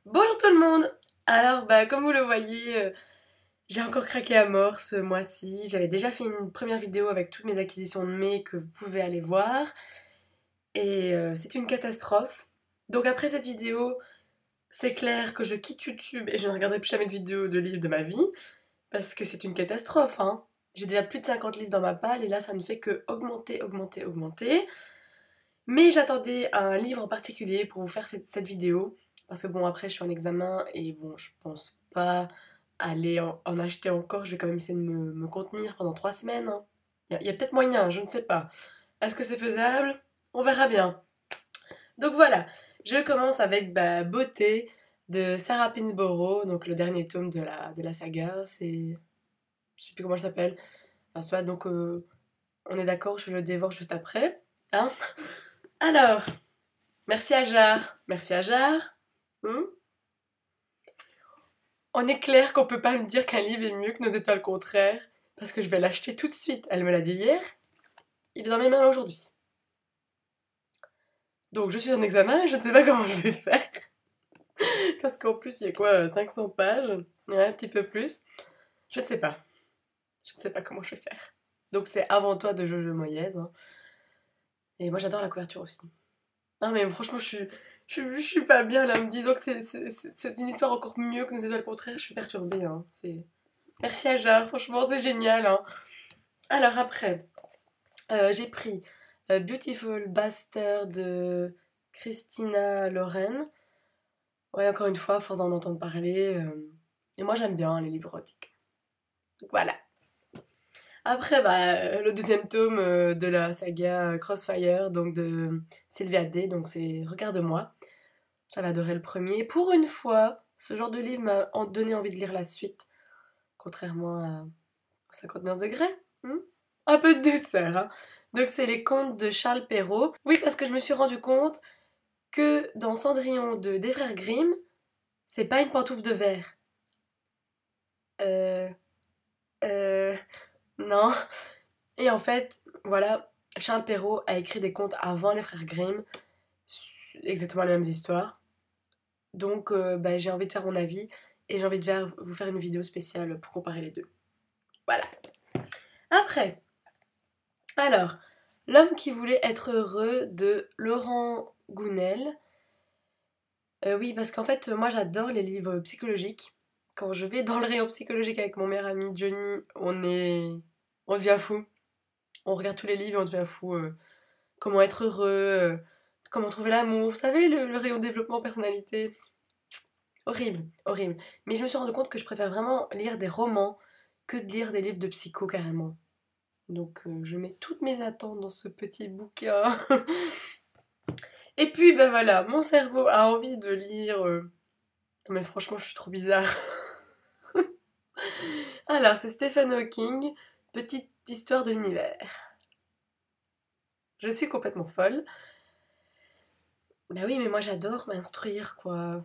Bonjour tout le monde. Alors comme vous le voyez, j'ai encore craqué à mort ce mois-ci. J'avais déjà fait une première vidéo avec toutes mes acquisitions de mai que vous pouvez aller voir. Et c'est une catastrophe. Donc après cette vidéo, c'est clair que je quitte YouTube et je ne regarderai plus jamais de vidéos de livres de ma vie. Parce que c'est une catastrophe, hein. J'ai déjà plus de 50 livres dans ma palle et là ça ne fait que augmenter, augmenter, augmenter. Mais j'attendais un livre en particulier pour vous faire cette vidéo. Parce que bon, après, je suis en examen et bon, je pense pas aller en acheter encore. Je vais quand même essayer de me contenir pendant 3 semaines, hein. Il y a peut-être moyen, je ne sais pas. Est-ce que c'est faisable? On verra bien. Donc voilà, je commence avec Beauté de Sarah Pinsborough, donc le dernier tome de la saga. C'est. Je sais plus comment elle s'appelle. Enfin, soit, donc on est d'accord, je le dévore juste après. Hein? Alors, merci à Jar. Merci à Jar. Hmm. On est clair qu'on peut pas me dire qu'un livre est mieux que Nos étoiles contraires, parce que je vais l'acheter tout de suite. Elle me l'a dit hier, il est dans mes mains aujourd'hui. Donc je suis en examen, je ne sais pas comment je vais faire. Parce qu'en plus, il y a quoi, 500 pages? Ouais, un petit peu plus. Je ne sais pas. Je ne sais pas comment je vais faire. Donc c'est Avant toi de Jojo Moyes, hein. Et moi j'adore la couverture aussi. Non mais franchement, je suis pas bien là, en me disant que c'est une histoire encore mieux que Nos étoiles contraires. Je suis perturbée, hein. Merci à Jar, franchement c'est génial, hein. Alors après, j'ai pris Beautiful Bastard de Christina Loren. Ouais, encore une fois, à force d'en entendre parler. Et moi j'aime bien les livres érotiques. Donc voilà. Après, le deuxième tome de la saga Crossfire, donc de Sylvia Day, donc c'est Regarde-moi. J'avais adoré le premier. Pour une fois, ce genre de livre m'a donné envie de lire la suite, contrairement à 59 degrés. Hmm. Un peu de douceur, hein. Donc c'est les contes de Charles Perrault. Oui, parce que je me suis rendu compte que dans Cendrillon des frères Grimm, c'est pas une pantoufle de verre. Euh... Euh... Non. Et en fait, voilà, Charles Perrault a écrit des contes avant les frères Grimm, exactement les mêmes histoires. Donc j'ai envie de faire mon avis et j'ai envie de vous faire une vidéo spéciale pour comparer les deux. Voilà. Après, alors, L'homme qui voulait être heureux de Laurent Gounel. Oui, parce qu'en fait, moi j'adore les livres psychologiques. Quand je vais dans le rayon psychologique avec mon meilleur ami Johnny, on devient fou. On regarde tous les livres et on devient fou. Comment être heureux, comment trouver l'amour. Vous savez, le rayon développement personnalité. Horrible, horrible. Mais je me suis rendu compte que je préfère vraiment lire des romans que de lire des livres de psycho carrément. Donc je mets toutes mes attentes dans ce petit bouquin. Et puis ben voilà, mon cerveau a envie de lire. Mais franchement, je suis trop bizarre. Alors, c'est Stephen Hawking, Petite histoire de l'univers. Je suis complètement folle. Bah oui, mais moi j'adore m'instruire, quoi.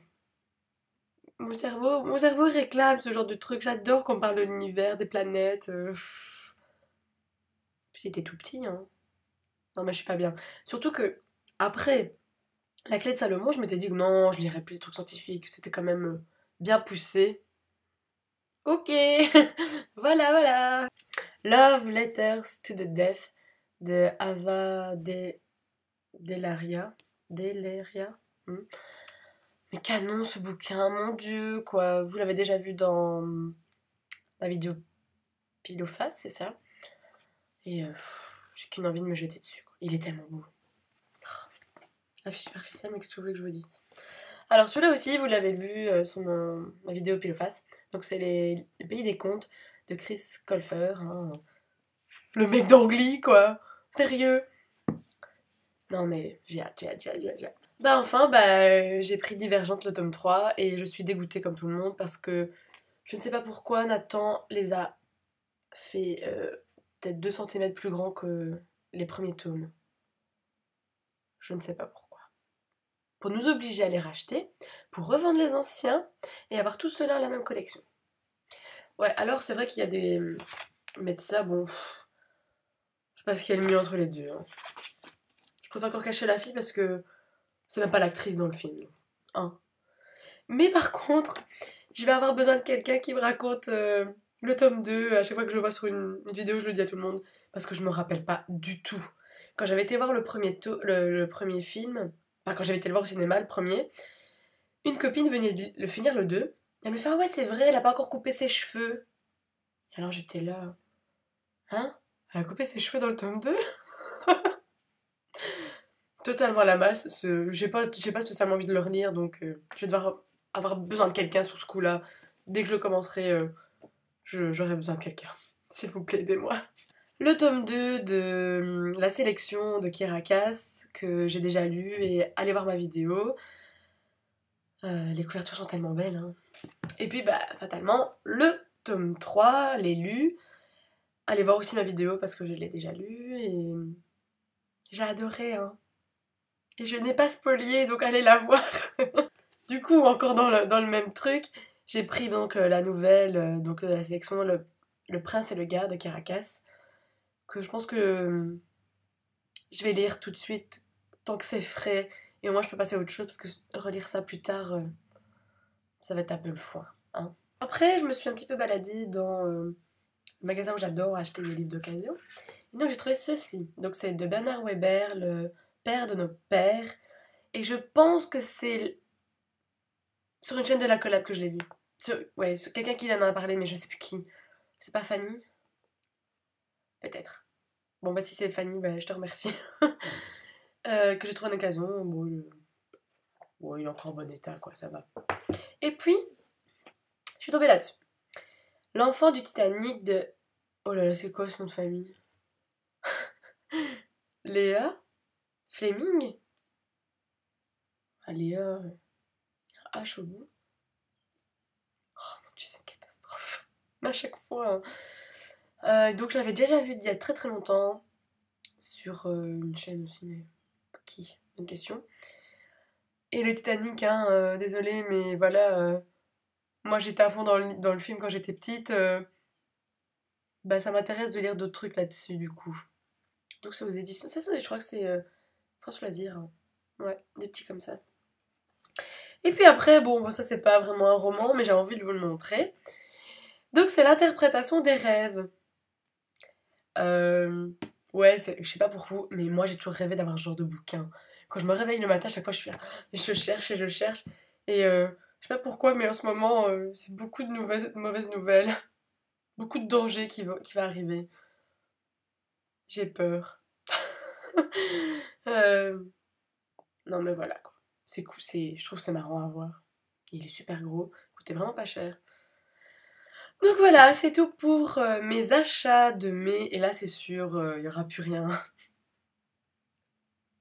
Mon cerveau réclame ce genre de truc. J'adore qu'on parle de l'univers, des planètes. Puis c'était tout petit, hein. Non, mais je suis pas bien. Surtout que, après la clé de Salomon, je m'étais dit que non, je lirais plus les trucs scientifiques. C'était quand même bien poussé. Ok, voilà, voilà. Love Letters to the Deaf de Ava Delaria. Delaria. Hmm. Mais canon ce bouquin, mon dieu, quoi. Vous l'avez déjà vu dans la vidéo pile ou face, c'est ça? Et j'ai qu'une envie de me jeter dessus, quoi. Il est tellement beau. La fille superficielle, mais qu'est-ce que vous voulez que je vous dise? Alors celui-là aussi, vous l'avez vu sur ma vidéo pile ou face. Donc c'est les Pays des Contes de Chris Colfer, hein. Le mec d'Angly, quoi. Sérieux. Non mais j'ai hâte, j'ai hâte, j'ai hâte, j'ai hâte, j'ai hâte. J'ai pris Divergente le tome 3 et je suis dégoûtée comme tout le monde parce que je ne sais pas pourquoi Nathan les a fait peut-être 2 centimètres plus grands que les premiers tomes. Je ne sais pas pourquoi. Pour nous obliger à les racheter, pour revendre les anciens et avoir tout cela à la même collection. Ouais, alors c'est vrai qu'il y a des... Mais de ça, bon... Je sais pas ce qu'il y a le mieux entre les deux, hein. Je préfère encore cacher la fille parce que c'est même pas l'actrice dans le film, hein. Mais par contre, je vais avoir besoin de quelqu'un qui me raconte le tome 2. À chaque fois que je le vois sur une vidéo, je le dis à tout le monde. Parce que je me rappelle pas du tout. Quand j'avais été voir le premier film, enfin quand j'avais été le voir au cinéma, le premier, une copine venait de le finir le 2. Elle me fait: ah ouais, c'est vrai, elle a pas encore coupé ses cheveux. Et alors j'étais là: hein? Elle a coupé ses cheveux dans le tome 2? Totalement à la masse. J'ai pas spécialement envie de le relire, donc je vais devoir avoir besoin de quelqu'un sur ce coup-là. Dès que je le commencerai, j'aurai besoin de quelqu'un. S'il vous plaît, aidez-moi. Le tome 2 de la sélection de Kirakas, que j'ai déjà lu, et allez voir ma vidéo. Les couvertures sont tellement belles, hein. Et puis, bah, fatalement, le tome 3, l'ai lu. Allez voir aussi ma vidéo parce que je l'ai déjà lu, et j'ai adoré, hein. Et je n'ai pas spolié, donc allez la voir. Du coup, encore dans le même truc, j'ai pris donc la nouvelle, donc la sélection le Prince et le Gars de Caracas, que je pense que je vais lire tout de suite, tant que c'est frais, et au moins je peux passer à autre chose, parce que relire ça plus tard, ça va être un peu le foin, hein. Après, je me suis un petit peu baladée dans le magasin où j'adore acheter des livres d'occasion. Et donc j'ai trouvé ceci. Donc c'est de Bernard Weber, le père de nos pères. Et je pense que c'est sur une chaîne de la collab que je l'ai vu. Ouais, sur quelqu'un qui en a parlé, mais je sais plus qui. C'est pas Fanny? Peut-être. Bon, bah si c'est Fanny, bah, je te remercie. Que j'ai trouvé en occasion. Bon, il est encore en bon état, quoi, ça va. Et puis, je suis tombée là-dessus. L'enfant du Titanic de... Oh là là, c'est quoi son nom de famille? Léa Fleming? Ah, Léa... H au bout. Oh mon dieu, c'est une catastrophe. À chaque fois, hein. Donc je l'avais déjà vu il y a très très longtemps. Sur une chaîne aussi, mais qui? Une question. Et le Titanic, hein, désolé, mais voilà, moi j'étais à fond dans le film quand j'étais petite, bah ça m'intéresse de lire d'autres trucs là-dessus du coup. Donc c'est aux éditions, ça je crois que c'est France Loisir, hein. Ouais, des petits comme ça. Et puis après, bon, ça c'est pas vraiment un roman, mais j'ai envie de vous le montrer. Donc c'est l'interprétation des rêves. Euh, ouais, je sais pas pour vous, mais moi j'ai toujours rêvé d'avoir ce genre de bouquin. Quand je me réveille le matin, à chaque fois je suis là, et je cherche et je cherche. Et je sais pas pourquoi, mais en ce moment, c'est beaucoup de mauvaises nouvelles. Beaucoup de danger qui va arriver. J'ai peur. Euh, non mais voilà quoi. C'est cool, je trouve que c'est marrant à voir. Il est super gros, il coûtait vraiment pas cher. Donc voilà, c'est tout pour mes achats de mai. Et là c'est sûr, il y aura plus rien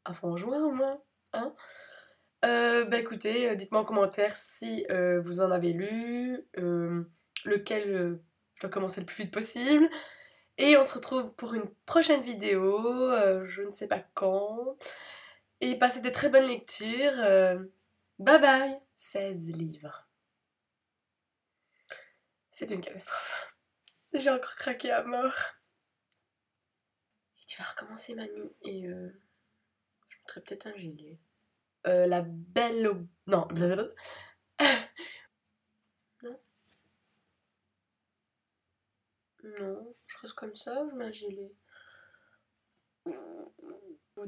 avant juin au moins. Hein. Bah écoutez, dites-moi en commentaire si vous en avez lu, lequel je dois commencer le plus vite possible. Et on se retrouve pour une prochaine vidéo, je ne sais pas quand. Et passez de très bonnes lectures. Bye bye. 16 livres. C'est une catastrophe. J'ai encore craqué à mort. Et tu vas recommencer Manu. Et je mettrai peut-être un gilet. La belle au... Non, blablabla. Non, non, je reste comme ça ou je mets un gilet? Ou